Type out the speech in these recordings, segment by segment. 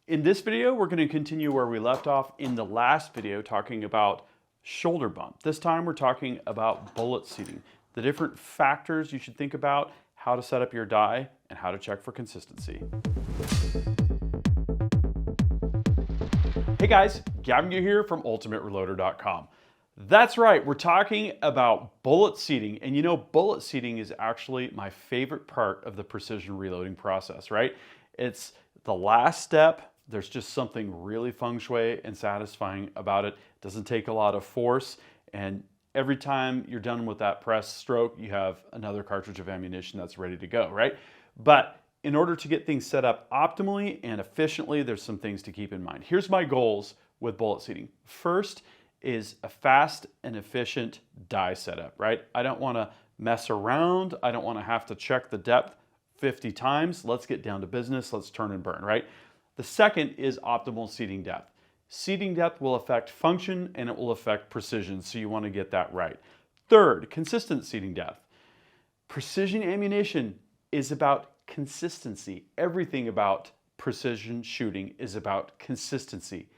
In this video, we're going to continue where we left off in the last video talking about shoulder bump. This time we're talking about bullet seating, the different factors you should think about, how to set up your die, and how to check for consistency. Hey guys, Gavin Gear here from UltimateReloader.com. That's right, we're talking about bullet seating, and you know bullet seating is actually my favorite part of the precision reloading process, right? It's the last step. There's just something really feng shui and satisfying about it. It doesn't take a lot of force, and every time you're done with that press stroke, you have another cartridge of ammunition that's ready to go, right? But in order to get things set up optimally and efficiently, there's some things to keep in mind. Here's my goals with bullet seating. First is a fast and efficient die setup, right? I don't want to mess around. I don't want to have to check the depth 50 times. Let's get down to business. Let's turn and burn, right? The second is optimal seating depth. Seating depth will affect function and it will affect precision, so you want to get that right. Third, consistent seating depth. Precision ammunition is about consistency. Everything about precision shooting is about consistency.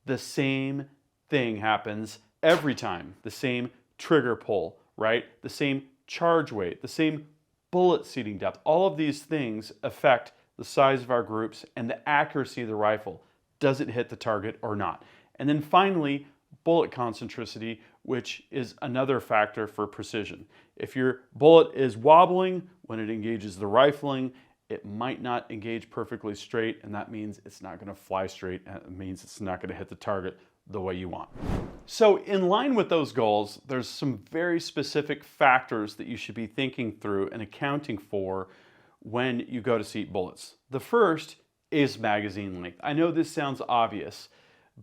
The same thing happens every time. The same trigger pull, right? The same charge weight, the same bullet seating depth. All of these things affect the size of our groups and the accuracy of the rifle. Does it hit the target or not? And then finally, bullet concentricity, which is another factor for precision. If your bullet is wobbling when it engages the rifling, it might not engage perfectly straight, and that means it's not going to fly straight, and it means it's not going to hit the target the way you want. So in line with those goals, there's some very specific factors that you should be thinking through and accounting for when you go to seat bullets. The first is magazine length. I know this sounds obvious,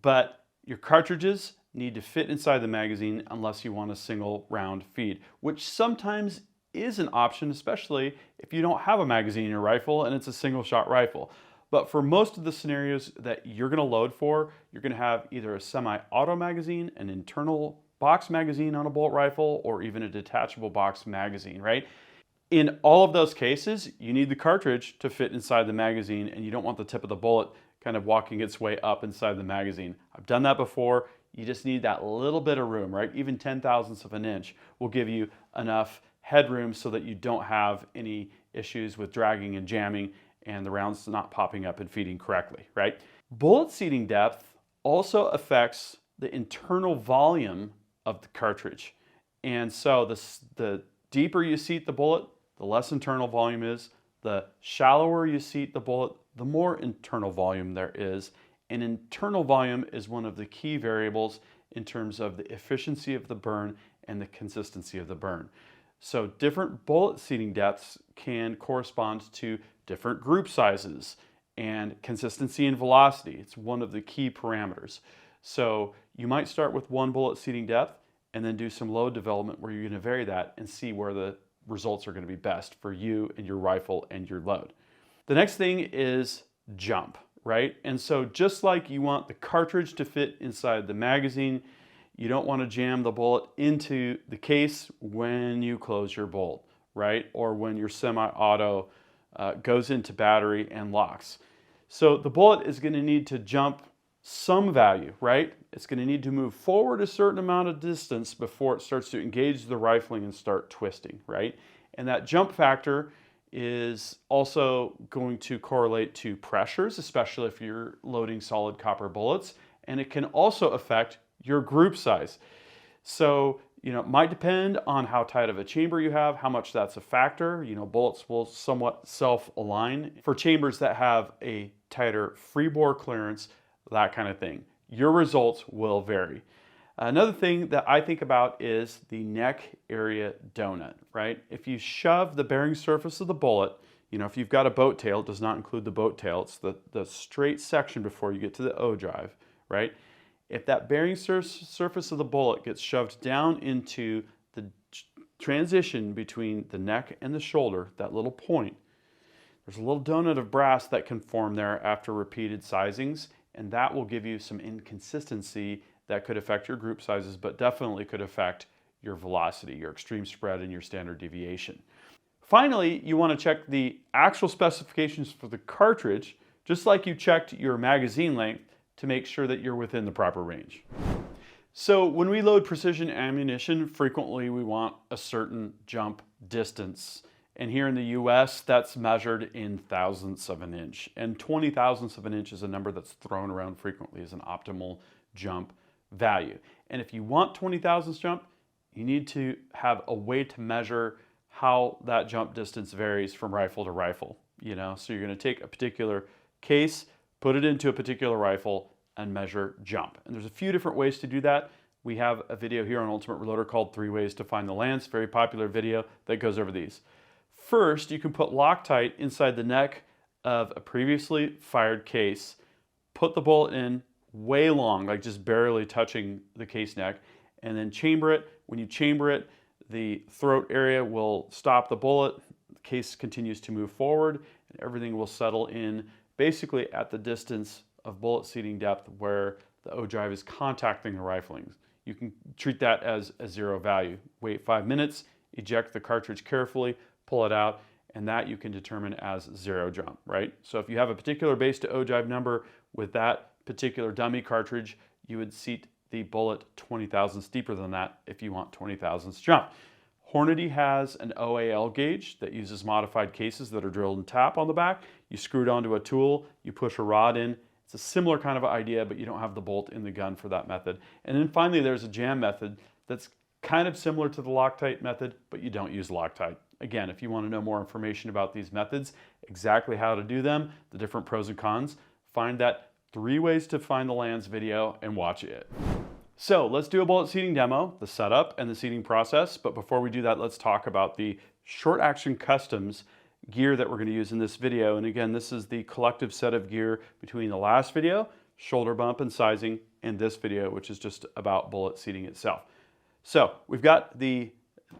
but your cartridges need to fit inside the magazine unless you want a single round feed, which sometimes is an option, especially if you don't have a magazine in your rifle and it's a single shot rifle. But for most of the scenarios that you're going to load for, you're going to have either a semi-auto magazine, an internal box magazine on a bolt rifle, or even a detachable box magazine, right? In all of those cases, you need the cartridge to fit inside the magazine, and you don't want the tip of the bullet kind of walking its way up inside the magazine. I've done that before. You just need that little bit of room, right? Even 10,000ths of an inch will give you enough headroom so that you don't have any issues with dragging and jamming and the rounds not popping up and feeding correctly, right? Bullet seating depth also affects the internal volume of the cartridge. And so the deeper you seat the bullet, the less internal volume is. The shallower you seat the bullet, the more internal volume there is. And internal volume is one of the key variables in terms of the efficiency of the burn and the consistency of the burn. So different bullet seating depths can correspond to different group sizes and consistency and velocity. It's one of the key parameters. So you might start with one bullet seating depth and then do some load development where you're going to vary that and see where the results are going to be best for you and your rifle and your load. The next thing is jump, right? And so just like you want the cartridge to fit inside the magazine, you don't want to jam the bullet into the case when you close your bolt, right? Or when your semi-auto goes into battery and locks. So the bullet is going to need to jump some value, right? It's going to need to move forward a certain amount of distance before it starts to engage the rifling and start twisting, right? And that jump factor is also going to correlate to pressures, especially if you're loading solid copper bullets, and it can also affect your group size. So, it might depend on how tight of a chamber you have, how much that's a factor. Bullets will somewhat self-align. For chambers that have a tighter free bore clearance, that kind of thing, your results will vary. Another thing that I think about is the neck area donut, right? If you shove the bearing surface of the bullet, if you've got a boat tail, it does not include the boat tail, it's the straight section before you get to the O-drive, right? If that bearing surface of the bullet gets shoved down into the transition between the neck and the shoulder, that little point, there's a little donut of brass that can form there after repeated sizings, and that will give you some inconsistency that could affect your group sizes, but definitely could affect your velocity, your extreme spread, and your standard deviation. Finally, you want to check the actual specifications for the cartridge just like you checked your magazine length to make sure that you're within the proper range. So when we load precision ammunition, frequently we want a certain jump distance. And here in the US, that's measured in thousandths of an inch. And 20 thousandths of an inch is a number that's thrown around frequently as an optimal jump value. And if you want 20 thousandths jump, you need to have a way to measure how that jump distance varies from rifle to rifle. So you're going to take a particular case, put it into a particular rifle, and measure jump. And there's a few different ways to do that. We have a video here on Ultimate Reloader called 3 Ways to Find the Lance, very popular video that goes over these. First, you can put Loctite inside the neck of a previously fired case, put the bullet in way long, like just barely touching the case neck, and then chamber it. When you chamber it, the throat area will stop the bullet, the case continues to move forward, and everything will settle in basically at the distance of bullet seating depth where the ogive is contacting the rifling. You can treat that as a 0 value. Wait 5 minutes, eject the cartridge carefully, pull it out, and that you can determine as 0 jump, right? So if you have a particular base to ogive number with that particular dummy cartridge, you would seat the bullet 20 thousandths deeper than that if you want 20 thousandths jump. Hornady has an OAL gauge that uses modified cases that are drilled and tap on the back. You screw it onto a tool, you push a rod in. It's a similar kind of idea, but you don't have the bolt in the gun for that method. And then finally, there's a jam method that's kind of similar to the Loctite method, but you don't use Loctite. Again, if you want to know more information about these methods, exactly how to do them, the different pros and cons, find that 3 Ways to Find the Lance video and watch it. So let's do a bullet seating demo, the setup and the seating process. But before we do that, let's talk about the Short Action Customs gear that we're going to use in this video. And again, this is the collective set of gear between the last video, shoulder bump and sizing, and this video, which is just about bullet seating itself. So we've got the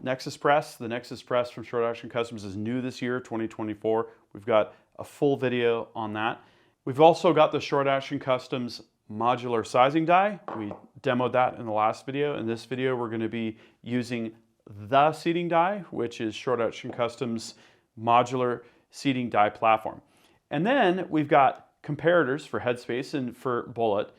Nexus Press. The Nexus Press from Short Action Customs is new this year, 2024. We've got a full video on that. We've also got the Short Action Customs modular sizing die. We demoed that in the last video. In this video, we're going to be using the seating die, which is Short Action Customs modular seating die platform. And then we've got comparators for headspace and for bullet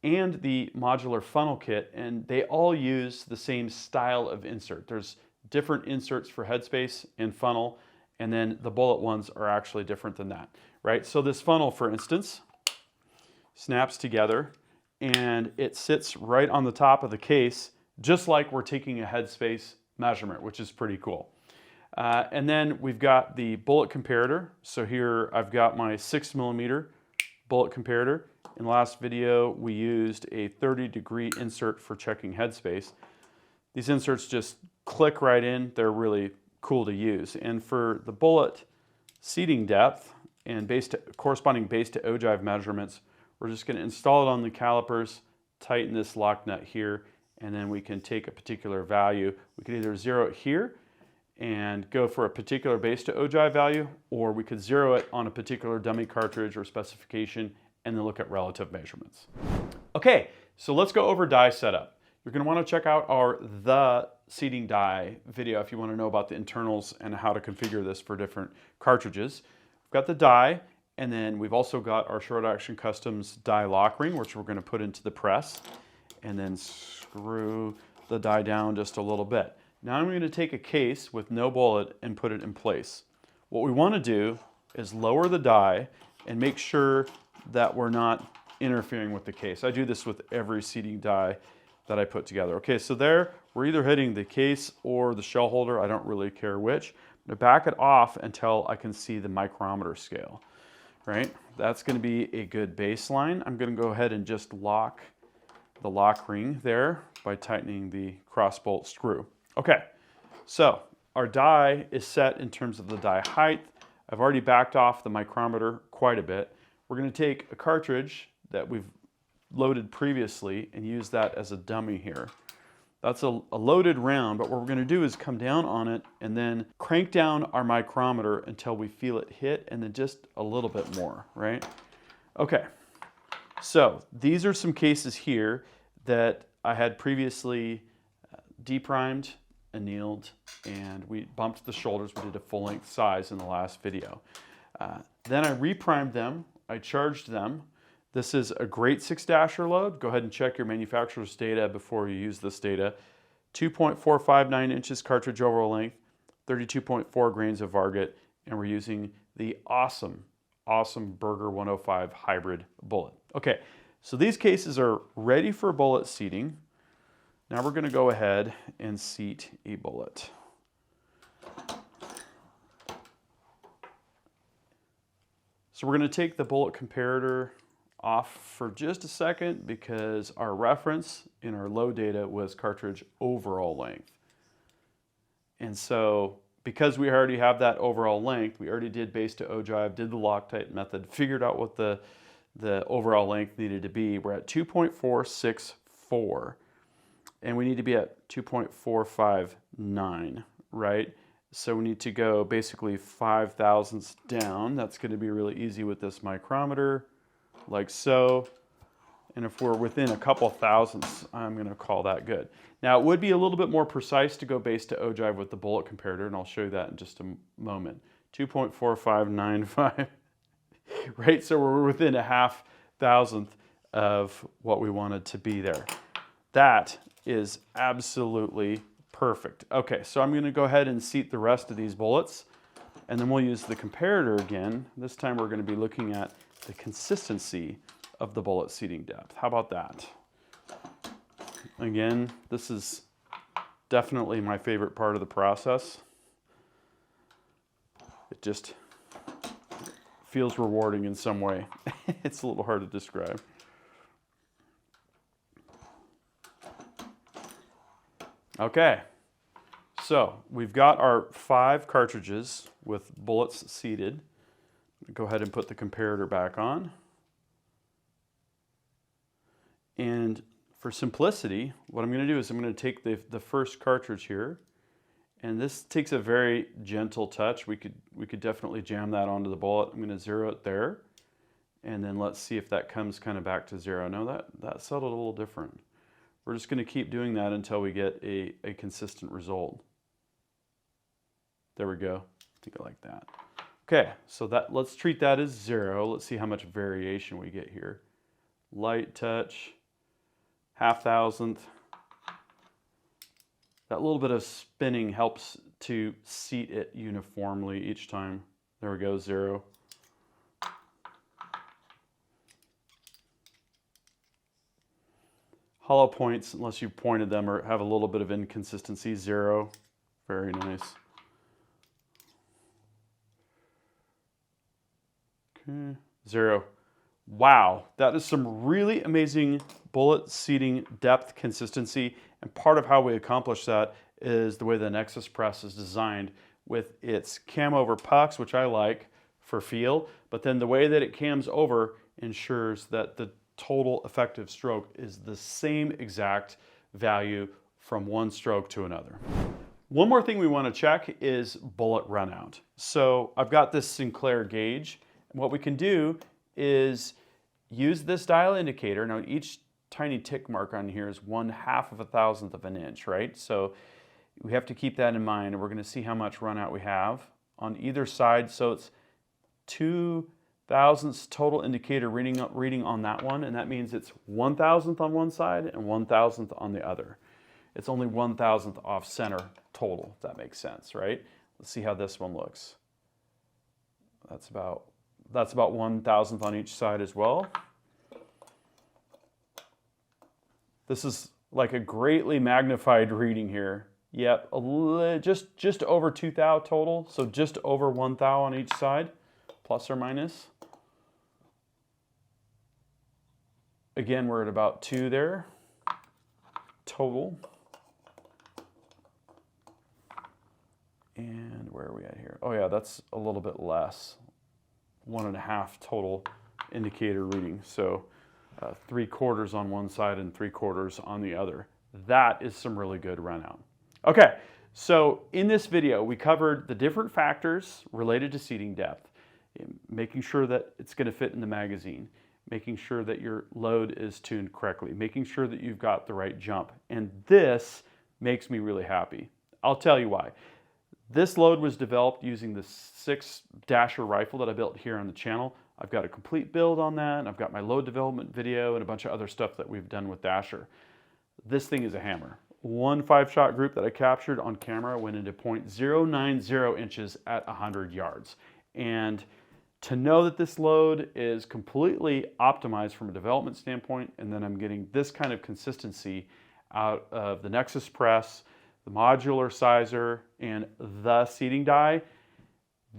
and the modular funnel kit, and they all use the same style of insert. There's different inserts for headspace and funnel, and then the bullet ones are actually different than that, right? So this funnel, for instance, snaps together and it sits right on the top of the case, just like we're taking a headspace measurement, which is pretty cool. And then we've got the bullet comparator. So here I've got my 6mm bullet comparator. In the last video, we used a 30-degree insert for checking headspace. These inserts just click right in. They're really cool to use. And for the bullet seating depth and corresponding base to ogive measurements, we're just going to install it on the calipers, tighten this lock nut here, and then we can take a particular value. We could either zero it here and go for a particular base to ogive value, or we could zero it on a particular dummy cartridge or specification and then look at relative measurements. Okay, so let's go over die setup. You're going to want to check out our The Seating Die video if you want to know about the internals and how to configure this for different cartridges. We've got the die, and then we've also got our Short Action Customs die lock ring, which we're going to put into the press, and then screw the die down just a little bit. Now I'm going to take a case with no bullet and put it in place. What we want to do is lower the die and make sure that we're not interfering with the case. I do this with every seating die that I put together. Okay, so there we're either hitting the case or the shell holder. I don't really care which. I'm going to back it off until I can see the micrometer scale, right? That's going to be a good baseline. I'm going to go ahead and just lock the lock ring there by tightening the cross bolt screw. Okay, so our die is set in terms of the die height. I've already backed off the micrometer quite a bit. We're going to take a cartridge that we've loaded previously and use that as a dummy here. That's a loaded round, but what we're going to do is come down on it and then crank down our micrometer until we feel it hit, and then just a little bit more, right? Okay, so these are some cases here that I had previously deprimed, annealed, and we bumped the shoulders. We did a full-length size in the last video. Then I reprimed them I charged them. This is a great 6-dasher load. Go ahead and check your manufacturer's data before you use this data. 2.459 inches cartridge overall length, 32.4 grains of Varget, and we're using the awesome Berger 105 hybrid bullet. Okay, so these cases are ready for bullet seating. Now we're going to go ahead and seat a bullet. So we're going to take the bullet comparator off for just a second because our reference in our load data was cartridge overall length. And so because we already have that overall length, we already did base to ogive, did the Loctite method, figured out what the overall length needed to be. We're at 2.464 and we need to be at 2.459, right? So we need to go basically 5 thousandths down. That's going to be really easy with this micrometer, like so. And if we're within a couple thousandths, I'm going to call that good. Now, it would be a little bit more precise to go base to ogive with the bullet comparator, and I'll show you that in just a moment. 2.4595, right? So we're within a half thousandth of what we wanted to be there. That is absolutely perfect. Okay, so I'm going to go ahead and seat the rest of these bullets, and then we'll use the comparator again. This time we're going to be looking at the consistency of the bullet seating depth. How about that? Again, this is definitely my favorite part of the process. It just feels rewarding in some way. It's a little hard to describe. Okay, so we've got our 5 cartridges with bullets seated. Go ahead and put the comparator back on. And for simplicity, what I'm going to do is I'm going to take the first cartridge here, and this takes a very gentle touch. We could definitely jam that onto the bullet. I'm going to zero it there, and then let's see if that comes kind of back to zero. No, that settled a little different. We're just going to keep doing that until we get a consistent result. There we go. I think I like that. Okay, so let's treat that as 0. Let's see how much variation we get here. Light touch, half thousandth. That little bit of spinning helps to seat it uniformly each time. There we go, 0. Hollow points, unless you pointed them or have a little bit of inconsistency, 0. Very nice. Okay, 0. Wow, that is some really amazing bullet seating depth consistency, and part of how we accomplish that is the way the Nexus press is designed with its cam over pucks, which I like for feel, but then the way that it cams over ensures that the total effective stroke is the same exact value from one stroke to another. One more thing we want to check is bullet runout. So I've got this Sinclair gauge, and what we can do is use this dial indicator. Now each tiny tick mark on here is 1/2 of a thousandth of an inch, right? So we have to keep that in mind, and we're going to see how much runout we have on either side. So it's 2 thousandths total indicator reading on that one, and that means it's 1,000th on one side and 1,000th on the other. It's only 1,000th off center total, if that makes sense, right? Let's see how this one looks. That's about 1,000th on each side as well. This is like a greatly magnified reading here. Yep, just over 2 thou total, so just over 1 thou on each side, plus or minus. Again, we're at about 2 there, total. And where are we at here? Oh yeah, that's a little bit less. 1.5 total indicator reading. So 3/4 on one side and 3/4 on the other. That is some really good runout. Okay, so in this video, we covered the different factors related to seating depth, making sure that it's going to fit in the magazine, making sure that your load is tuned correctly, making sure that you've got the right jump. And this makes me really happy. I'll tell you why. This load was developed using the 6-dasher rifle that I built here on the channel. I've got a complete build on that, and I've got my load development video and a bunch of other stuff that we've done with Dasher. This thing is a hammer. One 5-shot group that I captured on camera went into 0.090 inches at 100 yards. And to know that this load is completely optimized from a development standpoint, and then I'm getting this kind of consistency out of the Nexus press, the modular sizer, and the seating die,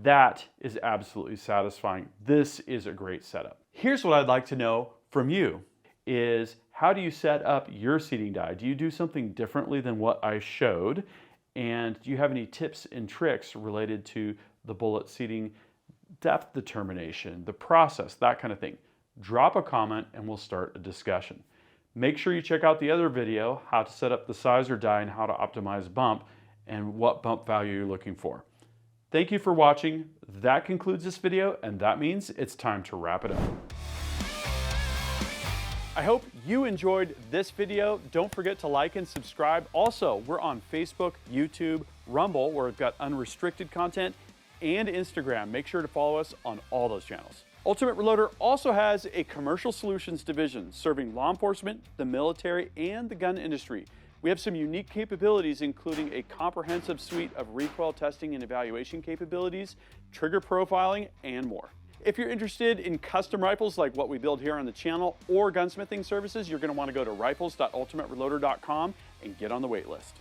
that is absolutely satisfying. This is a great setup. Here's what I'd like to know from you is, how do you set up your seating die? Do you do something differently than what I showed? And do you have any tips and tricks related to the bullet seating depth determination, the process, that kind of thing? Drop a comment and we'll start a discussion. Make sure you check out the other video, how to set up the sizer die and how to optimize bump and what bump value you're looking for. Thank you for watching. That concludes this video, and that means it's time to wrap it up. I hope you enjoyed this video. Don't forget to like and subscribe. Also, we're on Facebook, YouTube, Rumble, where we've got unrestricted content, and Instagram. Make sure to follow us on all those channels. Ultimate Reloader also has a commercial solutions division serving law enforcement, the military, and the gun industry. We have some unique capabilities, including a comprehensive suite of recoil testing and evaluation capabilities, trigger profiling, and more. If you're interested in custom rifles like what we build here on the channel or gunsmithing services, you're going to want to go to rifles.ultimatereloader.com and get on the wait list.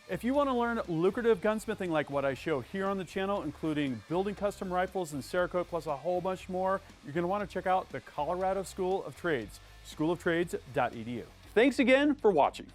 If you want to learn lucrative gunsmithing like what I show here on the channel, including building custom rifles and Cerakote plus a whole bunch more, you're going to want to check out the Colorado School of Trades, schooloftrades.edu. Thanks again for watching.